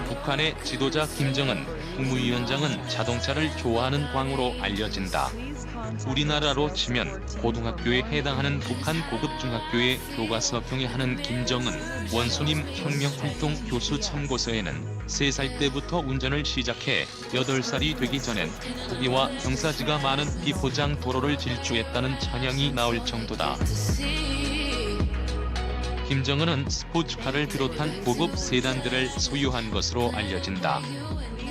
북한의 지도자 김정은 국무위원장은 자동차를 좋아하는 광으로 알려진다. 우리나라로 치면 고등학교에 해당하는 북한 고급 중학교의 교과서 경애하는 김정은 원수님 혁명활동 교수 참고서에는 3살 때부터 운전을 시작해 8살이 되기 전엔 포기와 경사지가 많은 비포장 도로를 질주했다는 찬양이 나올 정도다. 김정은은 스포츠카를 비롯한 고급 세단들을 소유한 것으로 알려진다.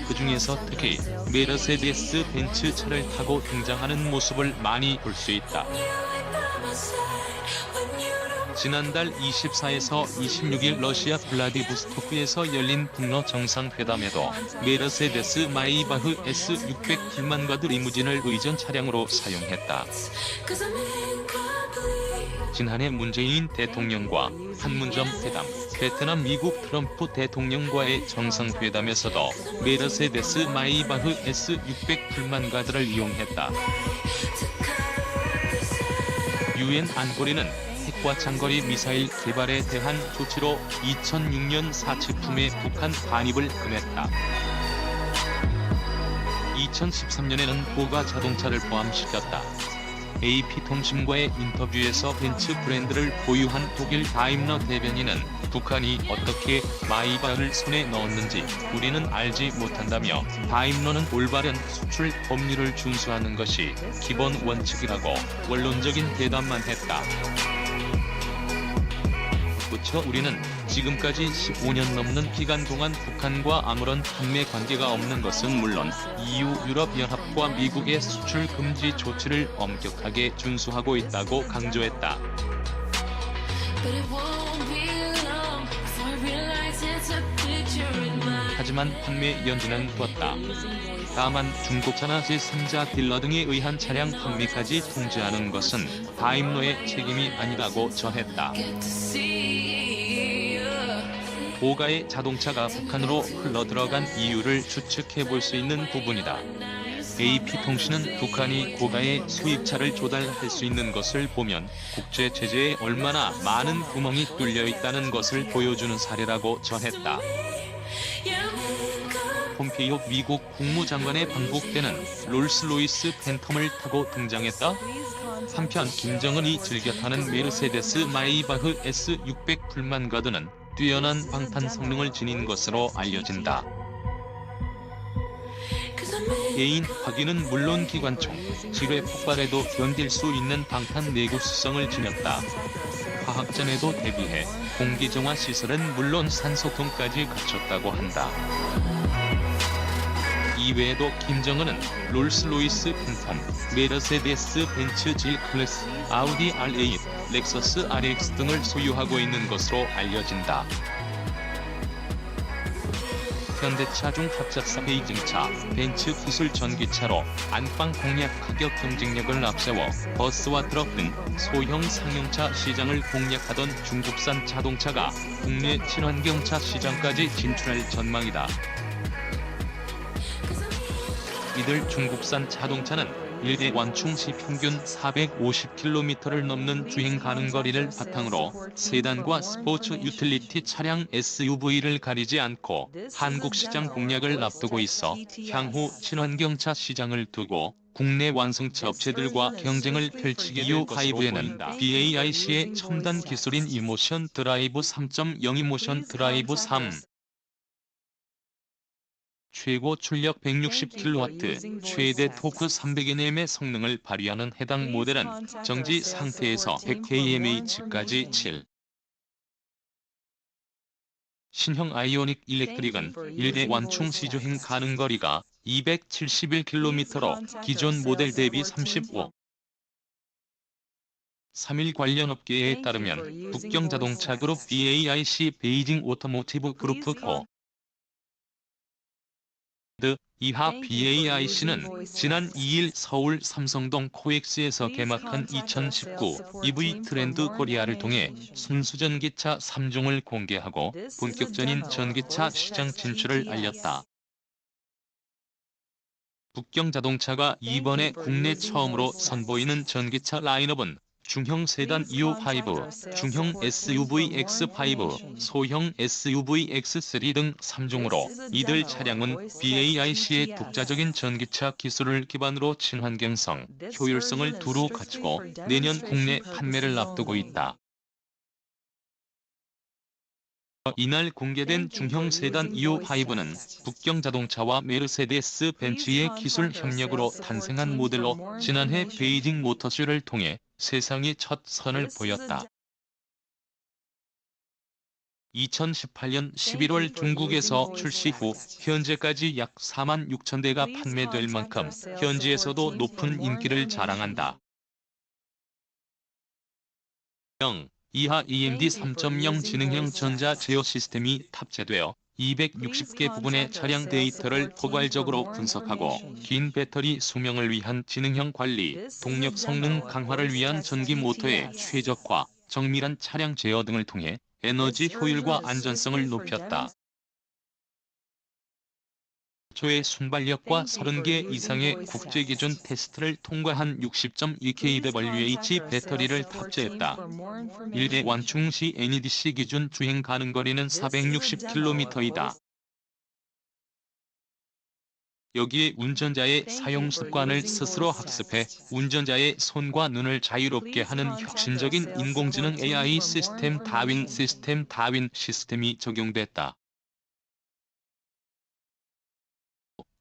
그 중에서 특히 메르세데스 벤츠 차를 타고 등장하는 모습을 많이 볼 수 있다. 지난달 24에서 26일 러시아 블라디보스토크에서 열린 북러 정상회담에도 메르세데스 마이바흐 S600 불만가드 리무진을 의전 차량으로 사용했다. 지난해 문재인 대통령과 판문점 회담, 베트남 미국 트럼프 대통령과의 정상회담에서도 메르세데스 마이바흐 S600 불만가드를 이용했다. 유엔 안보리는 핵과 장거리 미사일 개발에 대한 조치로 2006년 사치품의 북한 반입을 금했다. 2013년에는 고가 자동차를 포함시켰다. AP통신과의 인터뷰에서 벤츠 브랜드를 보유한 독일 다임러 대변인은 북한이 어떻게 마이바흐를 손에 넣었는지 우리는 알지 못한다며 다임러는 올바른 수출 법률을 준수하는 것이 기본 원칙이라고 원론적인 대답만 했다. 그쳐 우리는 지금까지 15년 넘는 기간 동안 북한과 아무런 판매 관계가 없는 것은 물론 EU, 유럽연합과 미국의 수출 금지 조치를 엄격하게 준수하고 있다고 강조했다. 하지만 판매 연기는 뒀다. 다만 중고차나 제3자 딜러 등에 의한 차량 판매까지 통제하는 것은 다임러의 책임이 아니라고 전했다. 고가의 자동차가 북한으로 흘러들어간 이유를 추측해볼 수 있는 부분이다. AP통신은 북한이 고가의 수입차를 조달할 수 있는 것을 보면 국제 제재에 얼마나 많은 구멍이 뚫려 있다는 것을 보여주는 사례라고 전했다. 폼페이오 미국 국무장관의 반복되는 롤스로이스 팬텀을 타고 등장했다. 한편 김정은이 즐겨 타는 메르세데스 마이바흐 S600 불만가드는 뛰어난 방탄 성능을 지닌 것으로 알려진다. 개인 화기는 물론 기관총, 지뢰 폭발에도 견딜 수 있는 방탄 내구수성을 지녔다. 화학전에도 대비해 공기정화 시설은 물론 산소통까지 갖췄다고 한다. 이외에도 김정은은 롤스로이스 팬텀, 메르세데스 벤츠 G 클래스, 아우디 R8, 렉서스 RX 등을 소유하고 있는 것으로 알려진다. 현대차 중 합작사 베이징차, 벤츠 기술 전기차로 안방 공략 가격 경쟁력을 앞세워 버스와 트럭 등 소형 상용차 시장을 공략하던 중국산 자동차가 국내 친환경차 시장까지 진출할 전망이다. 이들 중국산 자동차는 일대 완충 시 평균 450km를 넘는 주행 가능 거리를 바탕으로 세단과 스포츠 유틸리티 차량 SUV를 가리지 않고 한국 시장 공략을 앞두고 있어 향후 친환경차 시장을 두고 국내 완성차 업체들과 경쟁을 펼치게 될 것으로 보인다. BAIC의 첨단 기술인 이모션 드라이브 3.0 이모션 드라이브 3 최고 출력 160kW, 최대 토크 300Nm의 성능을 발휘하는 해당 모델은 정지 상태에서 100kmh까지 7. 신형 아이오닉 일렉트릭은 1대 완충 시 주행 가능 거리가 271km로 기존 모델 대비 35. 3일 관련 업계에 따르면 북경자동차 그룹 BAIC 베이징 오토모티브 그룹 코. 이하 BAIC는 지난 2일 서울 삼성동 코엑스에서 개막한 2019 EV 트렌드 코리아를 통해 순수전기차 3종을 공개하고 본격적인 전기차 시장 진출을 알렸다. 북경자동차가 이번에 국내 처음으로 선보이는 전기차 라인업은 중형 세단 EU5, 중형 SUV X5, 소형 SUV X3 등 3종으로 이들 차량은 BAIC의 독자적인 전기차 기술을 기반으로 친환경성, 효율성을 두루 갖추고 내년 국내 판매를 앞두고 있다. 이날 공개된 중형 세단 EU5는 북경자동차와 메르세데스 벤츠의 기술 협력으로 탄생한 모델로 지난해 베이징 모터쇼를 통해 세상에 첫 선을 보였다. 2018년 11월 중국에서 출시 후 현재까지 약 4만 6천 대가 판매될 만큼 현지에서도 높은 인기를 자랑한다. 0. 이하 EMD 3.0 지능형 전자 제어 시스템이 탑재되어 260개 부분의 차량 데이터를 포괄적으로 분석하고 긴 배터리 수명을 위한 지능형 관리, 동력 성능 강화를 위한 전기 모터의 최적화, 정밀한 차량 제어 등을 통해 에너지 효율과 안전성을 높였다. 초의 순발력과 30개 이상의 국제기준 테스트를 통과한 60.2kWh 배터리를 탑재했다. 1대 완충 시 NEDC 기준 주행 가능거리는 460km이다. 여기에 운전자의 사용 습관을 스스로 학습해 운전자의 손과 눈을 자유롭게 하는 혁신적인 인공지능 AI 시스템 다윈 시스템이 적용됐다.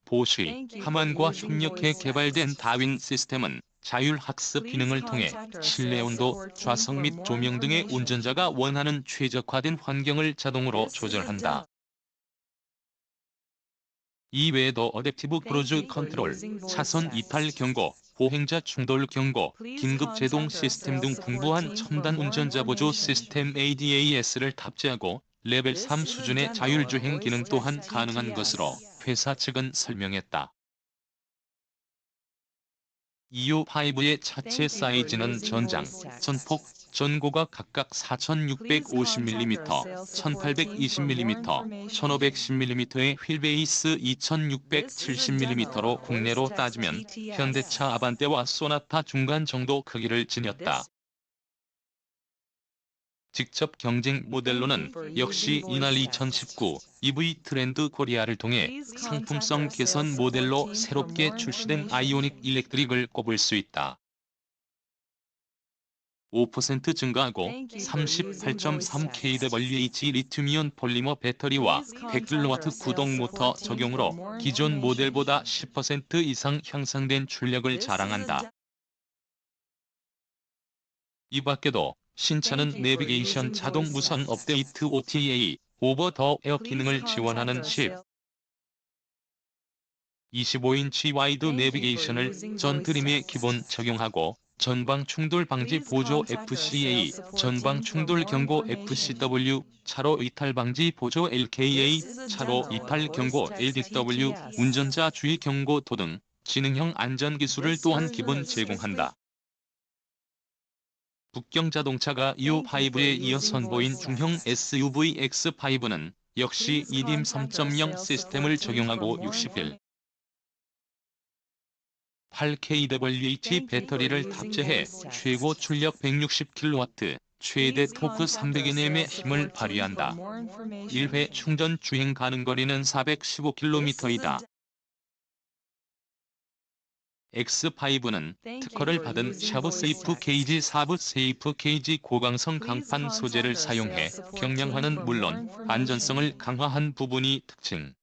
보쉬, 하만과 협력해 개발된 다윈 시스템은 자율학습 기능을 통해 실내 온도, 좌석 및 조명 등의 운전자가 원하는 최적화된 환경을 자동으로 조절한다. 이외에도 어댑티브 크루즈 컨트롤, 차선 이탈 경고, 보행자 충돌 경고, 긴급 제동 시스템 등 풍부한 첨단 운전자 보조 시스템 ADAS를 탑재하고 레벨 3 수준의 자율주행 기능 또한 가능한 것으로 회사 측은 설명했다. EU5의 차체 사이즈는 전장, 전폭, 전고가 각각 4,650mm, 1,820mm, 1,510mm의 휠베이스 2,670mm로 국내로 따지면 현대차 아반떼와 소나타 중간 정도 크기를 지녔다. 직접 경쟁 모델로는 역시 이날 2019 EV 트렌드 코리아를 통해 상품성 개선 모델로 새롭게 출시된 아이오닉 일렉트릭을 꼽을 수 있다. 5% 증가하고 38.3kWh 리튬이온 폴리머 배터리와 100kW 구동 모터 적용으로 기존 모델보다 10% 이상 향상된 출력을 자랑한다. 이 밖에도 신차는 내비게이션 자동 무선 업데이트 OTA, 오버 더 에어 기능을 지원하는 25인치 와이드 내비게이션을 전 트림에 기본 적용하고 전방 충돌 방지 보조 FCA, 전방 충돌 경고 FCW, 차로 이탈 방지 보조 LKA, 차로 이탈 경고 LDW, 운전자 주의 경고도 등 지능형 안전 기술을 또한 기본 제공한다. 북경자동차가 EU5에 이어 선보인 중형 SUV X5는 역시 EDIM 3.0 시스템을 적용하고 8kWh 배터리를 탑재해 최고 출력 160kW, 최대 토크 300Nm의 힘을 발휘한다. 1회 충전 주행 가능거리는 415km이다. X5는 특허를 받은 샤브세이프 케이지 사브세이프 케이지 고강성 강판 소재를 사용해 경량화는 물론 안전성을 강화한 부분이 특징.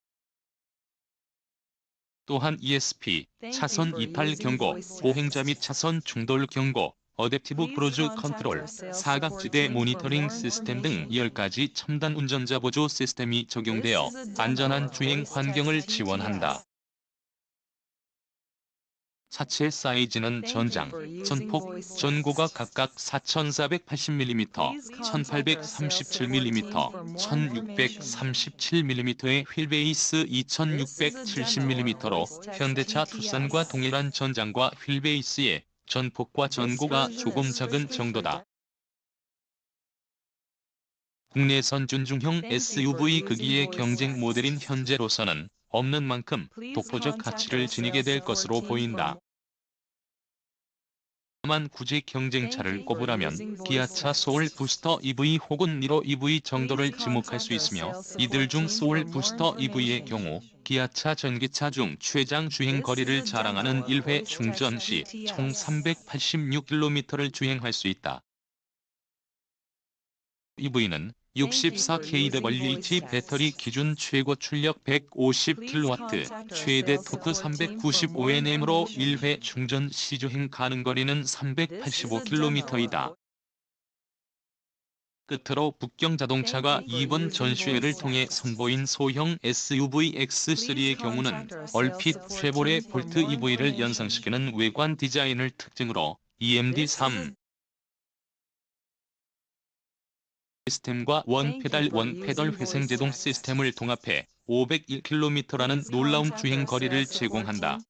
또한 ESP, 차선 이탈 경고, 보행자 및 차선 충돌 경고, 어댑티브 크루즈 컨트롤, 사각지대 모니터링 시스템 등 10가지 첨단 운전자 보조 시스템이 적용되어 안전한 주행 환경을 지원한다. 차체 사이즈는 전장, 전폭, 전고가 각각 4,480mm, 1,837mm, 1,637mm의 휠베이스 2,670mm로 현대차 투싼과 동일한 전장과 휠베이스에 전폭과 전고가 조금 작은 정도다. 국내선 준중형 SUV 극위의 경쟁 모델인 현재로서는 없는 만큼 독보적 가치를 지니게 될 것으로 보인다. 만 굳이 경쟁차를 꼽으라면 기아차 소울 부스터 EV 혹은 니로 EV 정도를 지목할 수 있으며, 이들 중 소울 부스터 EV의 경우 기아차 전기차 중 최장 주행 거리를 자랑하는 1회 충전 시 총 386km를 주행할 수 있다. EV는 64kWh 배터리 기준 최고 출력 150kW, 최대 토크 395Nm으로 1회 충전 시 주행 가능 거리는 385km이다. 끝으로 북경자동차가 이번 전시회를 통해 선보인 소형 SUV X3의 경우는 얼핏 쉐보레 볼트 EV를 연상시키는 외관 디자인을 특징으로 EMD3 시스템과 원페달 회생제동 시스템을 통합해 501km라는 놀라운 주행 거리를 제공한다.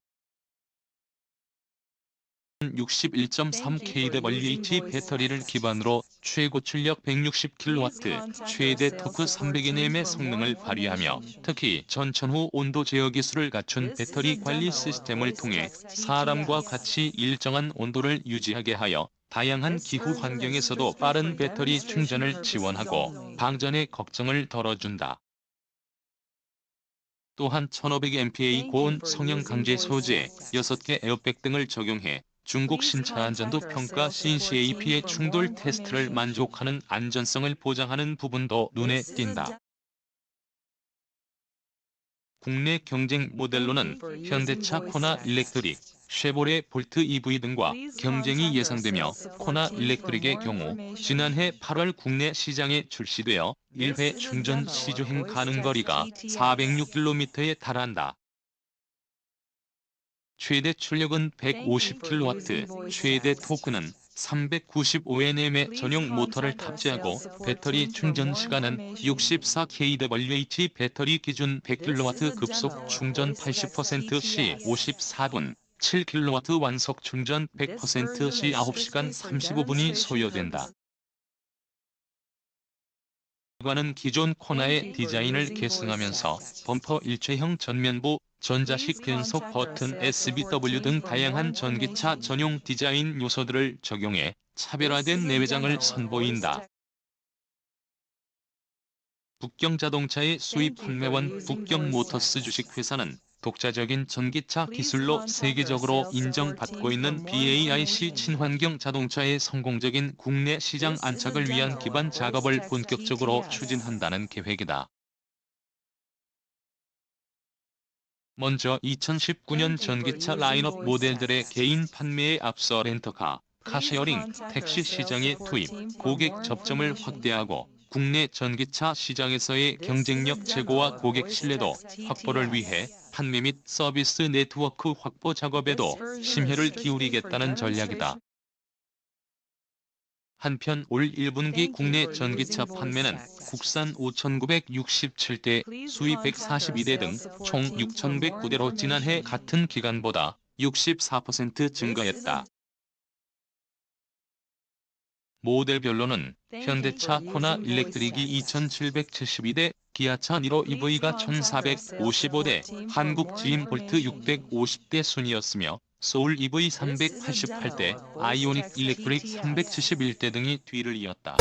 61.3kWh 배터리를 기반으로 최고 출력 160kW, 최대 토크 300Nm의 성능을 발휘하며, 특히 전천 후 온도 제어 기술을 갖춘 배터리 관리 시스템을 통해 사람과 같이 일정한 온도를 유지하게 하여 다양한 기후 환경에서도 빠른 배터리 충전을 지원하고 방전의 걱정을 덜어준다. 또한 1500mAh 고온 성형 강제 소재, 6개 에어백 등을 적용해 중국 신차 안전도 평가 CNCAP의 충돌 테스트를 만족하는 안전성을 보장하는 부분도 눈에 띈다. 국내 경쟁 모델로는 현대차 코나 일렉트릭, 쉐보레 볼트 EV 등과 경쟁이 예상되며, 코나 일렉트릭의 경우 지난해 8월 국내 시장에 출시되어 1회 충전 시 주행 가능 거리가 406km에 달한다. 최대 출력은 150kW, 최대 토크는 395Nm의 전용 모터를 탑재하고 배터리 충전 시간은 64kWh 배터리 기준 100kW 급속 충전 80%시 54분, 7kW 완속 충전 100%시 9시간 35분이 소요된다. 외관은 기존 코나의 디자인을 계승하면서 범퍼 일체형 전면부, 전자식 변속 버튼 SBW 등 다양한 전기차 전용 디자인 요소들을 적용해 차별화된 내외장을 선보인다. 북경자동차의 수입 판매원 북경모터스 주식회사는 독자적인 전기차 기술로 세계적으로 인정받고 있는 BAIC 친환경 자동차의 성공적인 국내 시장 안착을 위한 기반 작업을 본격적으로 추진한다는 계획이다. 먼저 2019년 전기차 라인업 모델들의 개인 판매에 앞서 렌터카, 카쉐어링, 택시 시장의 투입, 고객 접점을 확대하고 국내 전기차 시장에서의 경쟁력 제고와 고객 신뢰도 확보를 위해 판매 및 서비스 네트워크 확보 작업에도 심혈을 기울이겠다는 전략이다. 한편 올 1분기 국내 전기차 판매는 국산 5,967대, 수입 142대 등 총 6,109대로 지난해 같은 기간보다 64% 증가했다. 모델별로는 현대차 코나 일렉트릭이 2,772대, 기아차 니로 EV가 1,455대, 한국 지인 볼트 650대 순이었으며, 소울 EV 388대, 아이오닉 일렉트릭 371대 등이 뒤를 이었다.